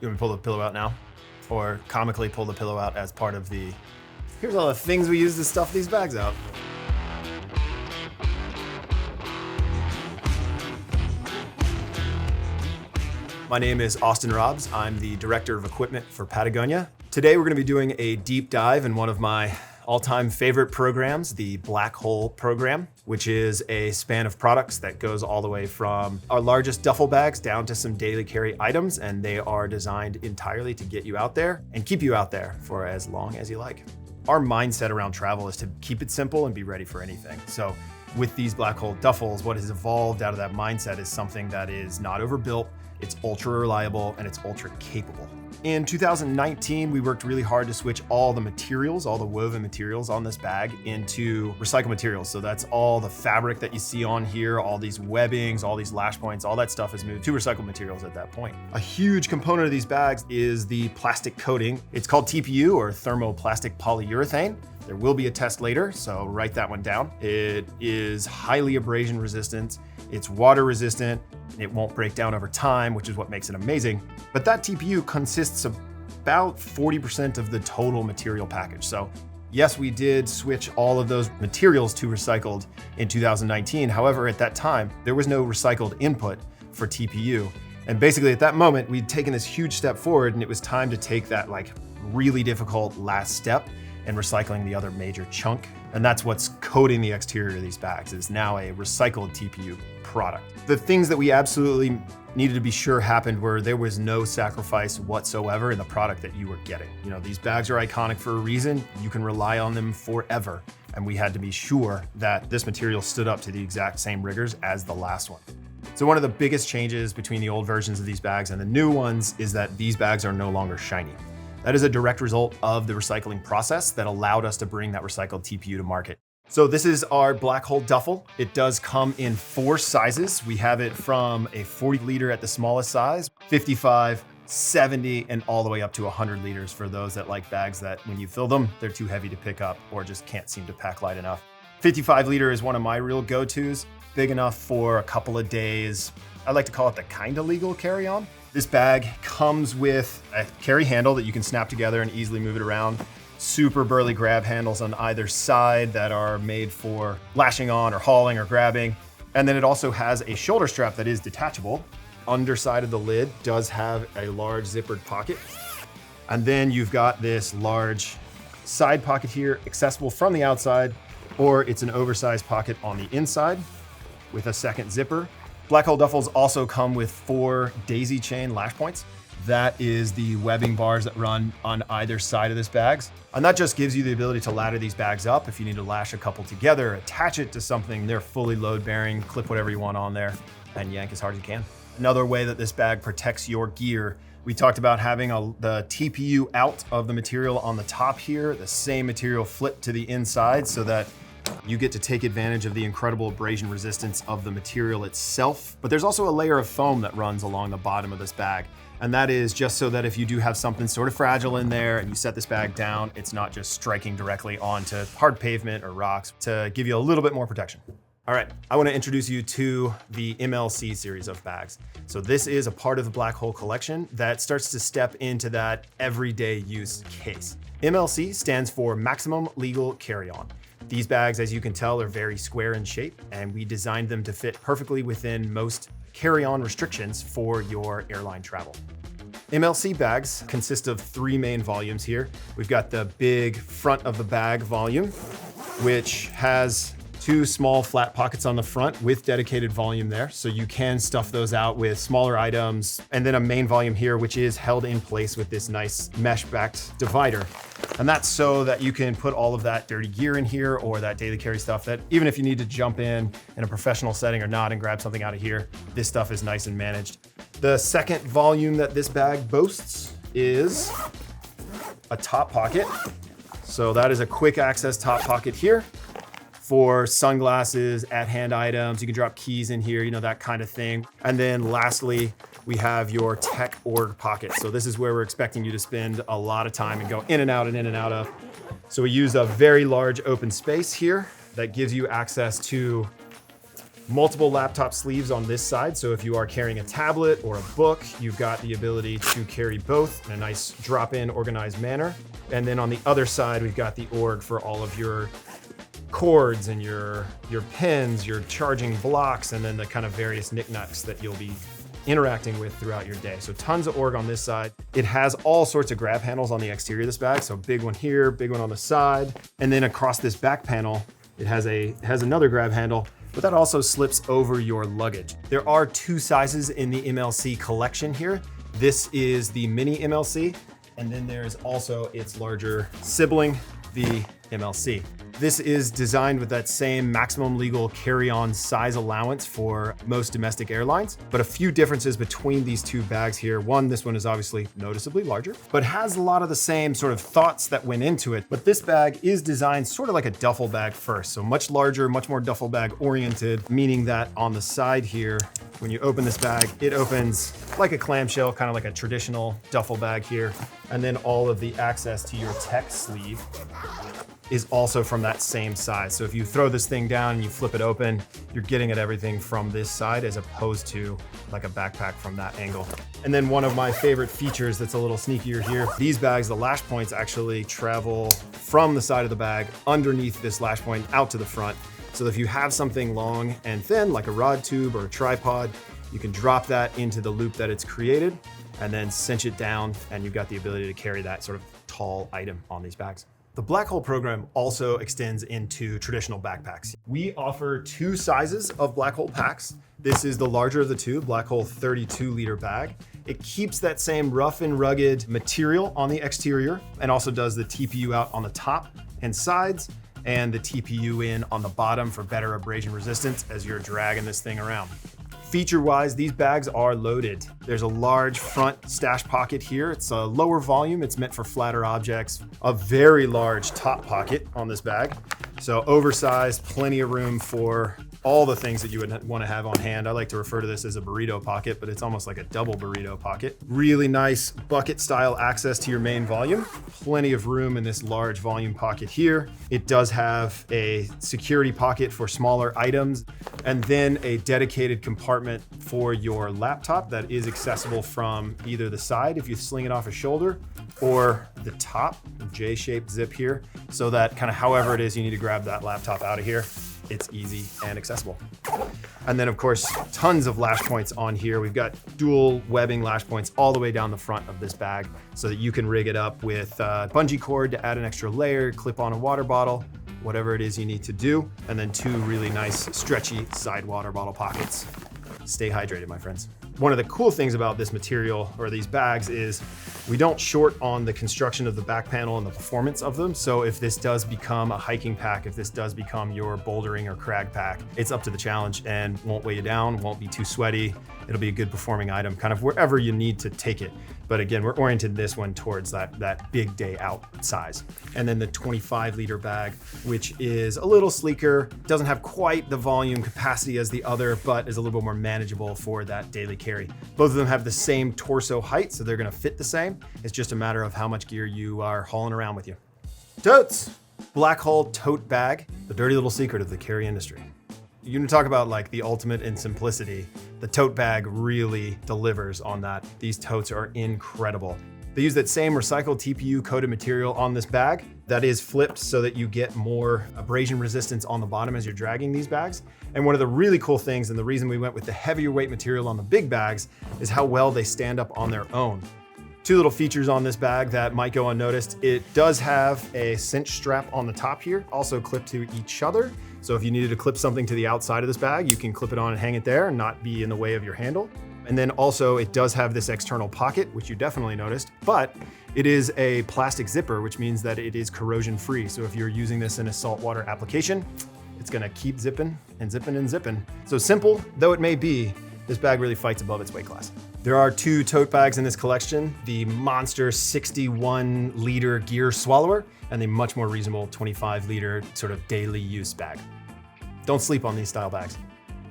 You want me to pull the pillow out now? Or comically pull the pillow out as part of the, here's all the things we use to stuff these bags out. My name is Austin Robbs. I'm the Director of Equipment for Patagonia. Today we're gonna be doing a deep dive in one of my all-time favorite programs, the Black Hole program, which is a span of products that goes all the way from our largest duffel bags down to some daily carry items, and they are designed entirely to get you out there and keep you out there for as long as you like. Our mindset around travel is to keep it simple and be ready for anything. So with these Black Hole duffels, what has evolved out of that mindset is something that is not overbuilt, it's ultra reliable, and it's ultra capable. In 2019, we worked really hard to switch all the materials, all the woven materials on this bag into recycled materials. So that's all the fabric that you see on here, all these webbings, all these lash points, all that stuff is moved to recycled materials at that point. A huge component of these bags is the plastic coating. It's called TPU, or thermoplastic polyurethane. There will be a test later, so write that one down. It is highly abrasion resistant, it's water resistant, it won't break down over time, which is what makes it amazing. But that TPU consists of about 40% of the total material package. So yes, we did switch all of those materials to recycled in 2019. However, at that time, there was no recycled input for TPU. And basically at that moment, we'd taken this huge step forward, and it was time to take that really difficult last step and recycling the other major chunk. And that's what's coating the exterior of these bags. It's now a recycled TPU product. The things that we absolutely needed to be sure happened were there was no sacrifice whatsoever in the product that you were getting. You know, these bags are iconic for a reason. You can rely on them forever. And we had to be sure that this material stood up to the exact same rigors as the last one. So one of the biggest changes between the old versions of these bags and the new ones is that these bags are no longer shiny. That is a direct result of the recycling process that allowed us to bring that recycled TPU to market. So this is our Black Hole duffel. It does come in 4 sizes. We have it from a 40 liter at the smallest size, 55, 70, and all the way up to 100 liters for those that like bags that when you fill them, they're too heavy to pick up or just can't seem to pack light enough. 55 liter is one of my real go-tos, big enough for a couple of days. I like to call it the kinda legal carry-on. This bag comes with a carry handle that you can snap together and easily move it around. Super burly grab handles on either side that are made for lashing on or hauling or grabbing. And then it also has a shoulder strap that is detachable. Underside of the lid does have a large zippered pocket. And then you've got this large side pocket here, accessible from the outside, or it's an oversized pocket on the inside with a second zipper. Black Hole duffels also come with 4 daisy chain lash points. That is the webbing bars that run on either side of this bags. And that just gives you the ability to ladder these bags up. If you need to lash a couple together, attach it to something, they're fully load bearing, clip whatever you want on there and yank as hard as you can. Another way that this bag protects your gear, we talked about having the TPU out of the material on the top here, the same material flipped to the inside so that you get to take advantage of the incredible abrasion resistance of the material itself. But there's also a layer of foam that runs along the bottom of this bag. And that is just so that if you do have something sort of fragile in there and you set this bag down, it's not just striking directly onto hard pavement or rocks, to give you a little bit more protection. All right, I want to introduce you to the MLC series of bags. So this is a part of the Black Hole collection that starts to step into that everyday use case. MLC stands for Maximum Legal Carry-On. These bags, as you can tell, are very square in shape, and we designed them to fit perfectly within most carry-on restrictions for your airline travel. MLC bags consist of 3 main volumes here. We've got the big front of the bag volume, which has 2 small flat pockets on the front with dedicated volume there. So you can stuff those out with smaller items. And then a main volume here, which is held in place with this nice mesh-backed divider. And that's so that you can put all of that dirty gear in here or that daily carry stuff that even if you need to jump in a professional setting or not and grab something out of here, this stuff is nice and managed. The second volume that this bag boasts is a top pocket. So that is a quick access top pocket here for sunglasses, at-hand items. You can drop keys in here, you know, that kind of thing. And then lastly, we have your tech org pocket. So this is where we're expecting you to spend a lot of time and go in and out and in and out of. So we use a very large open space here that gives you access to Multiple laptop sleeves on this side, so if you are carrying a tablet or a book, you've got the ability to carry both in a nice drop-in, organized manner. And then on the other side, we've got the org for all of your cords and your pins, your charging blocks, and then the kind of various knickknacks that you'll be interacting with throughout your day. So tons of org on this side. It has all sorts of grab handles on the exterior of this bag. So big one here, big one on the side. And then across this back panel, it has another grab handle, but that also slips over your luggage. There are two sizes in the MLC collection here. This is the mini MLC, and then there's also its larger sibling, the MLC. This is designed with that same maximum legal carry-on size allowance for most domestic airlines, but a few differences between these two bags here. One, this one is obviously noticeably larger, but has a lot of the same sort of thoughts that went into it. But this bag is designed sort of like a duffel bag first, so much larger, much more duffel bag oriented, meaning that on the side here, when you open this bag, it opens like a clamshell, kind of like a traditional duffel bag here. And then all of the access to your tech sleeve is also from that same size. So if you throw this thing down and you flip it open, you're getting at everything from this side as opposed to like a backpack from that angle. And then one of my favorite features that's a little sneakier here, these bags, the lash points actually travel from the side of the bag underneath this lash point out to the front. So if you have something long and thin, like a rod tube or a tripod, you can drop that into the loop that it's created and then cinch it down, and you've got the ability to carry that sort of tall item on these bags. The Black Hole program also extends into traditional backpacks. We offer two sizes of Black Hole packs. This is the larger of the two, Black Hole 32-liter bag. It keeps that same rough and rugged material on the exterior and also does the TPU out on the top and sides and the TPU in on the bottom for better abrasion resistance as you're dragging this thing around. Feature-wise, these bags are loaded. There's a large front stash pocket here. It's a lower volume. It's meant for flatter objects. A very large top pocket on this bag. So oversized, plenty of room for all the things that you would want to have on hand. I like to refer to this as a burrito pocket, but it's almost like a double burrito pocket. Really nice bucket style access to your main volume. Plenty of room in this large volume pocket here. It does have a security pocket for smaller items, and then a dedicated compartment for your laptop that is accessible from either the side if you sling it off a shoulder, or the top, J-shaped zip here, so that kind of however it is you need to grab that laptop out of here, it's easy and accessible. And then of course, tons of lash points on here. We've got dual webbing lash points all the way down the front of this bag so that you can rig it up with bungee cord to add an extra layer, clip on a water bottle, whatever it is you need to do. And then two really nice stretchy side water bottle pockets. Stay hydrated, my friends. One of the cool things about this material or these bags is we don't short on the construction of the back panel and the performance of them. So if this does become a hiking pack, if this does become your bouldering or crag pack, it's up to the challenge and won't weigh you down, won't be too sweaty. It'll be a good performing item kind of wherever you need to take it. But again, we're oriented this one towards that big day out size. And then the 25-liter bag, which is a little sleeker, doesn't have quite the volume capacity as the other, but is a little bit more manageable for that daily carry. Both of them have the same torso height, so they're gonna fit the same. It's just a matter of how much gear you are hauling around with you. Totes! Black Hole tote bag, the dirty little secret of the carry industry. You can talk about like the ultimate in simplicity. The tote bag really delivers on that. These totes are incredible. They use that same recycled TPU coated material on this bag that is flipped so that you get more abrasion resistance on the bottom as you're dragging these bags. And one of the really cool things, and the reason we went with the heavier weight material on the big bags, is how well they stand up on their own. Two little features on this bag that might go unnoticed. It does have a cinch strap on the top here, also clipped to each other. So if you needed to clip something to the outside of this bag, you can clip it on and hang it there and not be in the way of your handle. And then also it does have this external pocket, which you definitely noticed, but it is a plastic zipper, which means that it is corrosion free. So if you're using this in a saltwater application, it's gonna keep zipping and zipping and zipping. So simple though it may be, this bag really fights above its weight class. There are two tote bags in this collection, the monster 61-liter gear swallower and the much more reasonable 25-liter sort of daily use bag. Don't sleep on these style bags.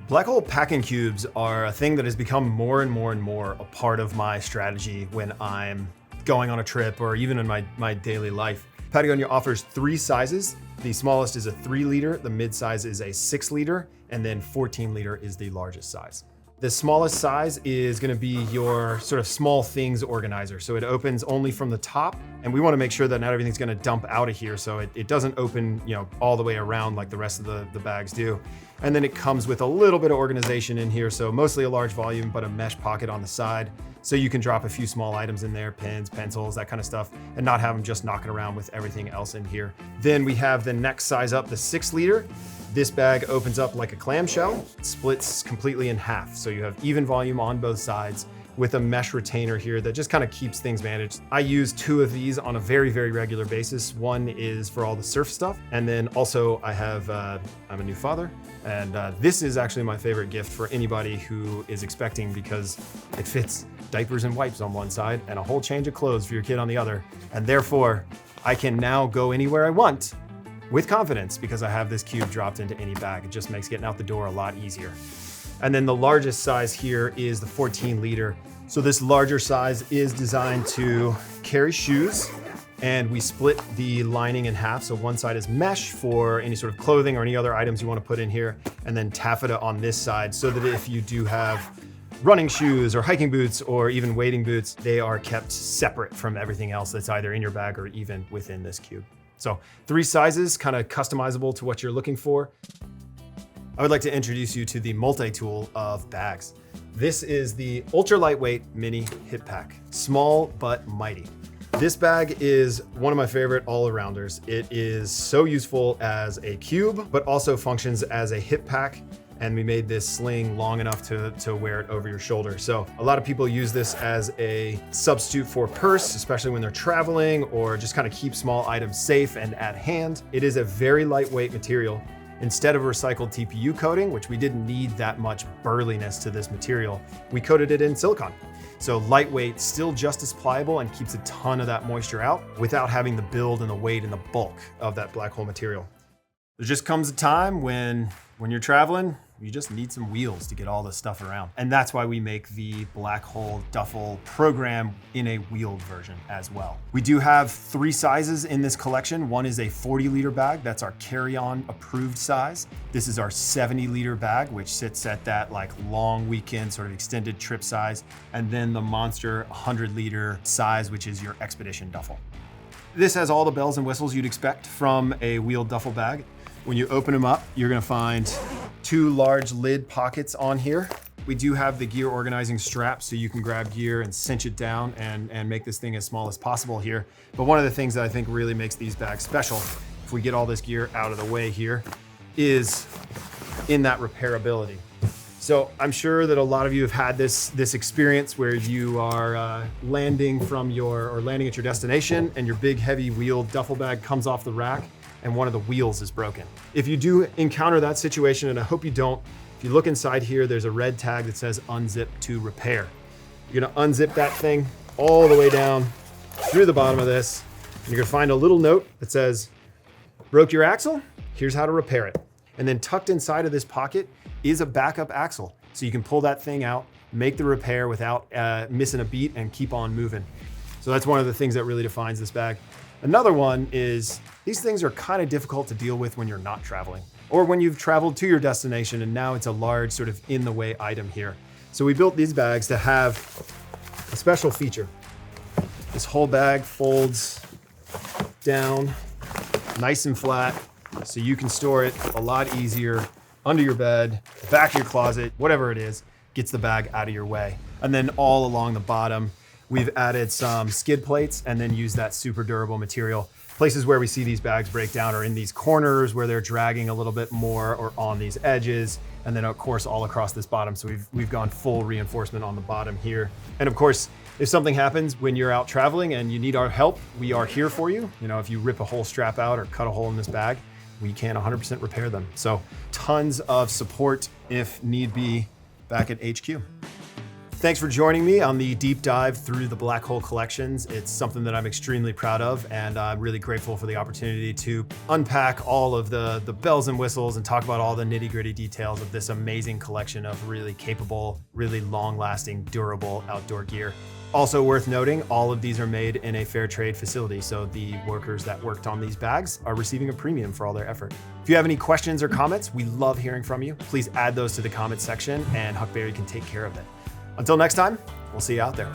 Black Hole packing cubes are a thing that has become more and more and more a part of my strategy when I'm going on a trip or even in my daily life. Patagonia offers three sizes The smallest is a 3 liter, the mid-size is a 6 liter, and then 14 liter is the largest size. The smallest size is gonna be your sort of small things organizer. So it opens only from the top, and we wanna make sure that not everything's gonna dump out of here, so it doesn't open, all the way around like the rest of the bags do. And then it comes with a little bit of organization in here, so mostly a large volume, but a mesh pocket on the side. So you can drop a few small items in there, pens, pencils, that kind of stuff, and not have them just knocking around with everything else in here. Then we have the next size up, the 6 liter. This bag opens up like a clamshell, splits completely in half. So you have even volume on both sides with a mesh retainer here that just kind of keeps things managed. I use 2 of these on a very, very regular basis. One is for all the surf stuff. And then also I have, I'm a new father, and this is actually my favorite gift for anybody who is expecting, because it fits diapers and wipes on one side and a whole change of clothes for your kid on the other. And therefore I can now go anywhere I want with confidence because I have this cube dropped into any bag. It just makes getting out the door a lot easier. And then the largest size here is the 14 liter. So this larger size is designed to carry shoes, and we split the lining in half. So one side is mesh for any sort of clothing or any other items you want to put in here, and then taffeta on this side, so that if you do have running shoes or hiking boots or even wading boots, they are kept separate from everything else that's either in your bag or even within this cube. So 3 sizes, kind of customizable to what you're looking for. I would like to introduce you to the multi-tool of bags. This is the ultra lightweight mini hip pack, small but mighty. This bag is one of my favorite all-arounders. It is so useful as a cube, but also functions as a hip pack. And we made this sling long enough to wear it over your shoulder. So a lot of people use this as a substitute for purse, especially when they're traveling, or just kind of keep small items safe and at hand. It is a very lightweight material. Instead of recycled TPU coating, which we didn't need that much burliness to this material, we coated it in silicone. So lightweight, still just as pliable, and keeps a ton of that moisture out without having the build and the weight and the bulk of that black hole material. There just comes a time when you're traveling, you just need some wheels to get all this stuff around. And that's why we make the Black Hole Duffel program in a wheeled version as well. We do have 3 sizes in this collection. One is a 40 liter bag. That's our carry-on approved size. This is our 70 liter bag, which sits at that like long weekend sort of extended trip size. And then the monster 100 liter size, which is your expedition duffel. This has all the bells and whistles you'd expect from a wheeled duffel bag. When you open them up, you're gonna find 2 large lid pockets on here. We do have the gear organizing strap, so you can grab gear and cinch it down and make this thing as small as possible here. But one of the things that I think really makes these bags special, if we get all this gear out of the way here, is in that repairability. So I'm sure that a lot of you have had this experience where you are landing at your destination, and your big heavy wheeled duffel bag comes off the rack and one of the wheels is broken. If you do encounter that situation, and I hope you don't, if you look inside here, there's a red tag that says unzip to repair. You're gonna unzip that thing all the way down through the bottom of this, and you're gonna find a little note that says, broke your axle? Here's how to repair it. And then tucked inside of this pocket is a backup axle. So you can pull that thing out, make the repair without missing a beat, and keep on moving. So that's one of the things that really defines this bag. Another one is these things are kind of difficult to deal with when you're not traveling, or when you've traveled to your destination and now it's a large sort of in the way item here. So we built these bags to have a special feature. This whole bag folds down nice and flat, so you can store it a lot easier under your bed, back of your closet, whatever it is, gets the bag out of your way. And then all along the bottom, we've added some skid plates and then used that super durable material. Places where we see these bags break down are in these corners where they're dragging a little bit more, or on these edges. And then of course, all across this bottom. So we've gone full reinforcement on the bottom here. And of course, if something happens when you're out traveling and you need our help, we are here for you. You know, if you rip a whole strap out or cut a hole in this bag, we can 100% repair them. So tons of support if need be back at HQ. Thanks for joining me on the deep dive through the Black Hole collections. It's something that I'm extremely proud of, and I'm really grateful for the opportunity to unpack all of the bells and whistles and talk about all the nitty-gritty details of this amazing collection of really capable, really long-lasting, durable outdoor gear. Also worth noting, all of these are made in a fair trade facility, so the workers that worked on these bags are receiving a premium for all their effort. If you have any questions or comments, we love hearing from you. Please add those to the comment section and Huckberry can take care of it. Until next time, we'll see you out there.